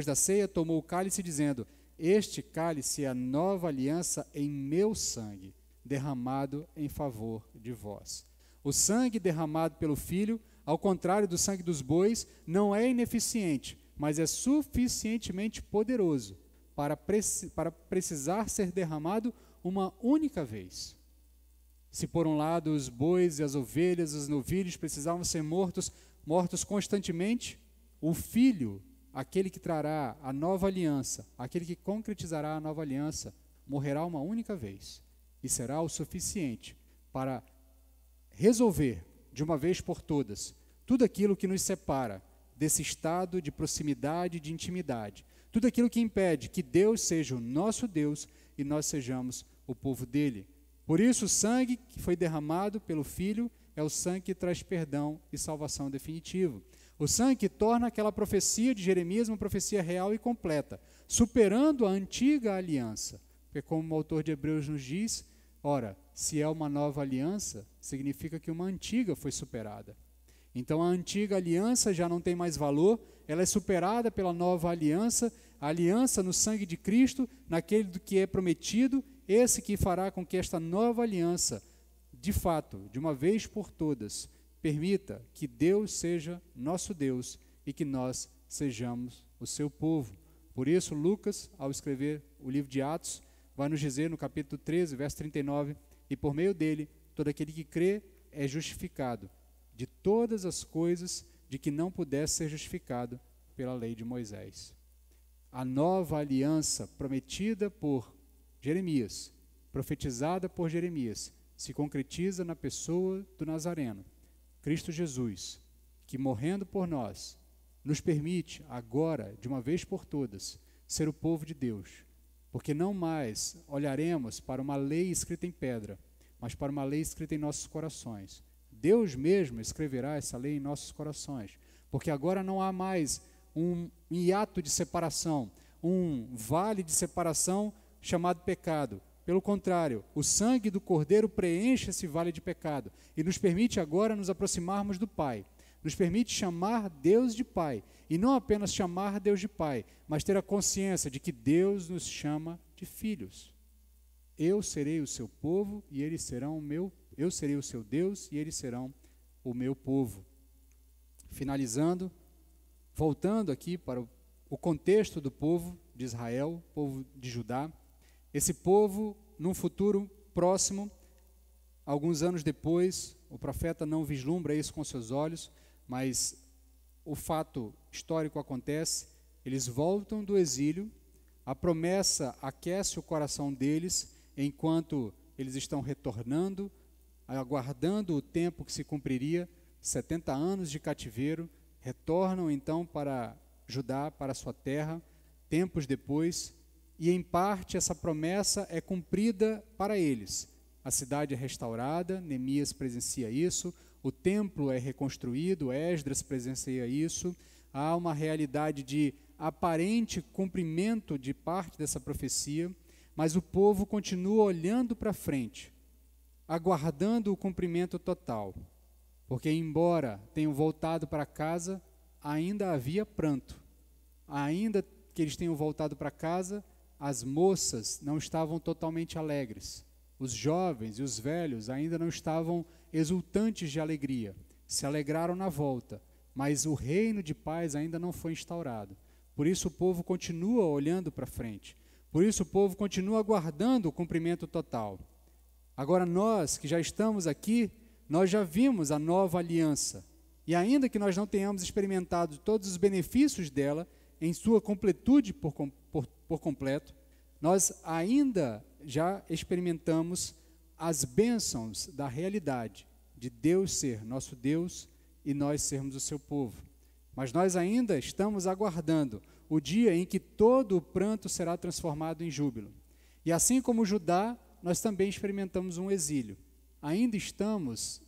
da ceia, tomou o cálice, dizendo, este cálice é a nova aliança em meu sangue, derramado em favor de vós. O sangue derramado pelo Filho, ao contrário do sangue dos bois, não é ineficiente, mas é suficientemente poderoso para precisar ser derramado uma única vez. Se por um lado os bois e as ovelhas, os novilhos precisavam ser mortos constantemente, o Filho, aquele que trará a nova aliança, aquele que concretizará a nova aliança, morrerá uma única vez e será o suficiente para resolver de uma vez por todas tudo aquilo que nos separa desse estado de proximidade e de intimidade, tudo aquilo que impede que Deus seja o nosso Deus e nós sejamos o povo dele. Por isso, o sangue que foi derramado pelo Filho é o sangue que traz perdão e salvação definitivo. O sangue que torna aquela profecia de Jeremias uma profecia real e completa, superando a antiga aliança. Porque, como o autor de Hebreus nos diz, ora, se é uma nova aliança, significa que uma antiga foi superada. Então, a antiga aliança já não tem mais valor, ela é superada pela nova aliança, a aliança no sangue de Cristo, naquele do que é prometido, esse que fará com que esta nova aliança, de fato, de uma vez por todas, permita que Deus seja nosso Deus e que nós sejamos o seu povo. Por isso, Lucas, ao escrever o livro de Atos, vai nos dizer no capítulo 13, verso 39, e por meio dele, todo aquele que crê é justificado de todas as coisas de que não pudesse ser justificado pela lei de Moisés. A nova aliança prometida por Jeremias, profetizada por Jeremias, se concretiza na pessoa do Nazareno, Cristo Jesus, que morrendo por nós, nos permite agora, de uma vez por todas, ser o povo de Deus, porque não mais olharemos para uma lei escrita em pedra, mas para uma lei escrita em nossos corações. Deus mesmo escreverá essa lei em nossos corações, porque agora não há mais um hiato de separação, um vale de separação chamado pecado. Pelo contrário, o sangue do Cordeiro preenche esse vale de pecado e nos permite agora nos aproximarmos do Pai. Nos permite chamar Deus de Pai. E não apenas chamar Deus de Pai, mas ter a consciência de que Deus nos chama de filhos. Eu serei o seu povo e eles serão o meu. Eu serei o seu Deus e eles serão o meu povo. Finalizando, voltando aqui para o contexto do povo de Israel, povo de Judá. Esse povo, num futuro próximo, alguns anos depois, o profeta não vislumbra isso com seus olhos, mas o fato histórico acontece, eles voltam do exílio, a promessa aquece o coração deles, enquanto eles estão retornando, aguardando o tempo que se cumpriria, 70 anos de cativeiro, retornam então para Judá, para a sua terra, tempos depois, e em parte essa promessa é cumprida para eles. A cidade é restaurada, Neemias presencia isso, o templo é reconstruído, Esdras presencia isso, há uma realidade de aparente cumprimento de parte dessa profecia, mas o povo continua olhando para frente, aguardando o cumprimento total, porque embora tenham voltado para casa, ainda havia pranto, ainda que eles tenham voltado para casa, as moças não estavam totalmente alegres, os jovens e os velhos ainda não estavam exultantes de alegria, se alegraram na volta, mas o reino de paz ainda não foi instaurado. Por isso o povo continua olhando para frente, por isso o povo continua aguardando o cumprimento total. Agora nós que já estamos aqui, nós já vimos a nova aliança, e ainda que nós não tenhamos experimentado todos os benefícios dela, em sua completude por completo, nós ainda já experimentamos as bênçãos da realidade de Deus ser nosso Deus e nós sermos o seu povo. Mas nós ainda estamos aguardando o dia em que todo o pranto será transformado em júbilo. E assim como Judá, nós também experimentamos um exílio. Ainda estamos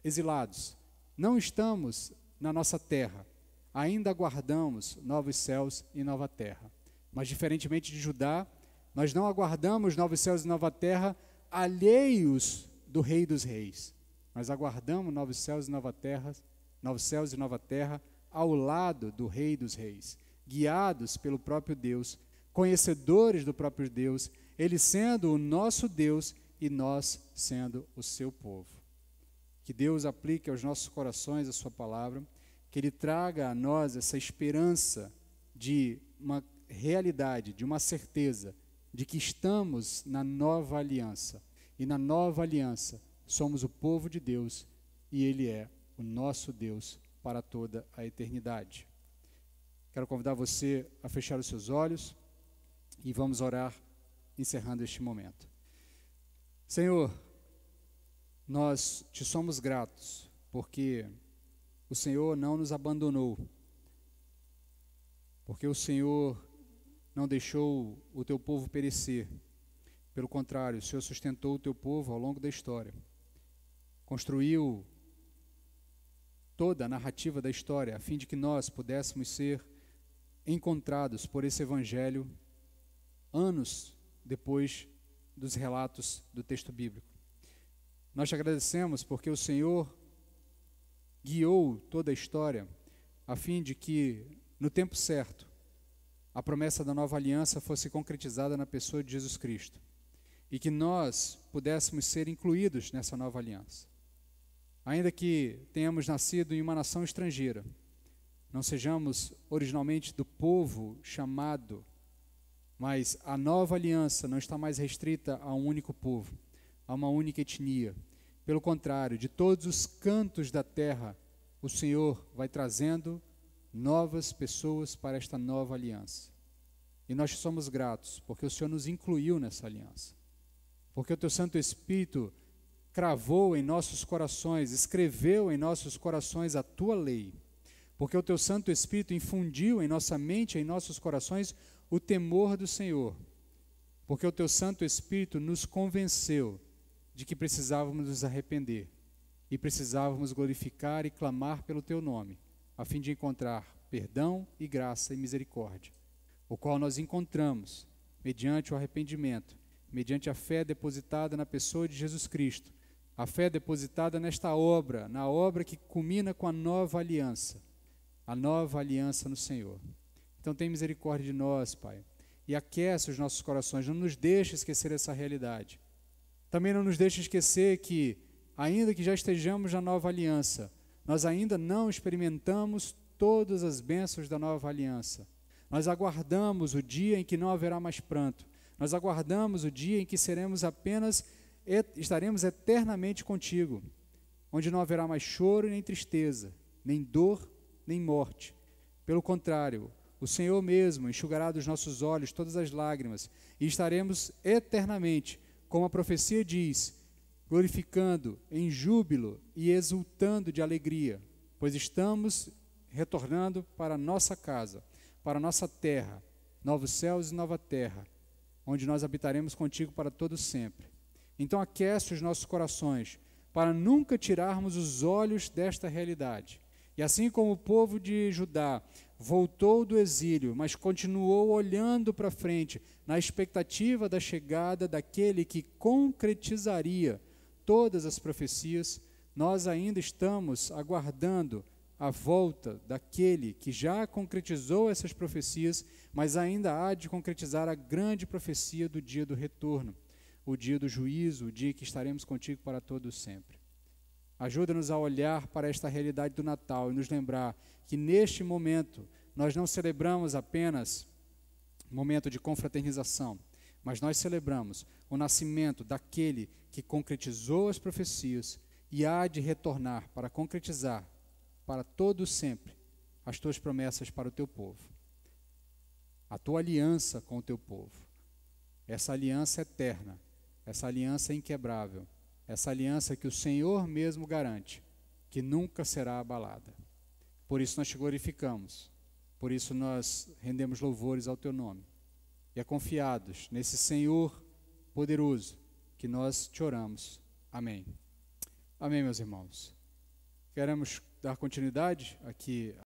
exilados, não estamos na nossa terra. Ainda aguardamos novos céus e nova terra. Mas diferentemente de Judá, nós não aguardamos novos céus e nova terra alheios do Rei dos Reis. Nós aguardamos novos céus e nova terra ao lado do Rei dos Reis, guiados pelo próprio Deus, conhecedores do próprio Deus, Ele sendo o nosso Deus e nós sendo o seu povo. Que Deus aplique aos nossos corações a sua palavra, que Ele traga a nós essa esperança de uma realidade, de uma certeza, de que estamos na nova aliança. E na nova aliança somos o povo de Deus e Ele é o nosso Deus para toda a eternidade. Quero convidar você a fechar os seus olhos e vamos orar encerrando este momento. Senhor, nós te somos gratos porque o Senhor não nos abandonou, porque o Senhor não deixou o teu povo perecer. Pelo contrário, o Senhor sustentou o teu povo ao longo da história. Construiu toda a narrativa da história, a fim de que nós pudéssemos ser encontrados por esse evangelho anos depois dos relatos do texto bíblico. Nós te agradecemos porque o Senhor guiou toda a história a fim de que, no tempo certo, a promessa da nova aliança fosse concretizada na pessoa de Jesus Cristo e que nós pudéssemos ser incluídos nessa nova aliança. Ainda que tenhamos nascido em uma nação estrangeira, não sejamos originalmente do povo chamado, mas a nova aliança não está mais restrita a um único povo, a uma única etnia. Pelo contrário, de todos os cantos da terra, o Senhor vai trazendo novas pessoas para esta nova aliança. E nós somos gratos, porque o Senhor nos incluiu nessa aliança. Porque o Teu Santo Espírito cravou em nossos corações, escreveu em nossos corações a Tua lei. Porque o Teu Santo Espírito infundiu em nossa mente e em nossos corações o temor do Senhor. Porque o Teu Santo Espírito nos convenceu de que precisávamos nos arrepender e precisávamos glorificar e clamar pelo Teu nome, a fim de encontrar perdão e graça e misericórdia, o qual nós encontramos mediante o arrependimento, mediante a fé depositada na pessoa de Jesus Cristo, a fé depositada nesta obra, na obra que culmina com a nova aliança no Senhor. Então tem misericórdia de nós, Pai, e aquece os nossos corações, não nos deixe esquecer essa realidade. Também não nos deixe esquecer que, ainda que já estejamos na nova aliança, nós ainda não experimentamos todas as bênçãos da nova aliança. Nós aguardamos o dia em que não haverá mais pranto. Nós aguardamos o dia em que estaremos eternamente contigo, onde não haverá mais choro nem tristeza, nem dor, nem morte. Pelo contrário, o Senhor mesmo enxugará dos nossos olhos todas as lágrimas e estaremos eternamente, como a profecia diz, glorificando em júbilo e exultando de alegria, pois estamos retornando para a nossa casa, para a nossa terra, novos céus e nova terra, onde nós habitaremos contigo para todo sempre. Então aquece os nossos corações, para nunca tirarmos os olhos desta realidade. E assim como o povo de Judá voltou do exílio, mas continuou olhando para frente, na expectativa da chegada daquele que concretizaria todas as profecias, nós ainda estamos aguardando a volta daquele que já concretizou essas profecias, mas ainda há de concretizar a grande profecia do dia do retorno, o dia do juízo, o dia que estaremos contigo para todo sempre. Ajuda-nos a olhar para esta realidade do Natal e nos lembrar que neste momento nós não celebramos apenas um momento de confraternização, mas nós celebramos o nascimento daquele que concretizou as profecias e há de retornar para concretizar para todo sempre as tuas promessas para o teu povo, a tua aliança com o teu povo, essa aliança eterna, essa aliança inquebrável, essa aliança que o Senhor mesmo garante, que nunca será abalada. Por isso nós te glorificamos, por isso nós rendemos louvores ao teu nome, e é confiados nesse Senhor poderoso que nós te oramos. Amém. Amém, meus irmãos. Queremos dar continuidade aqui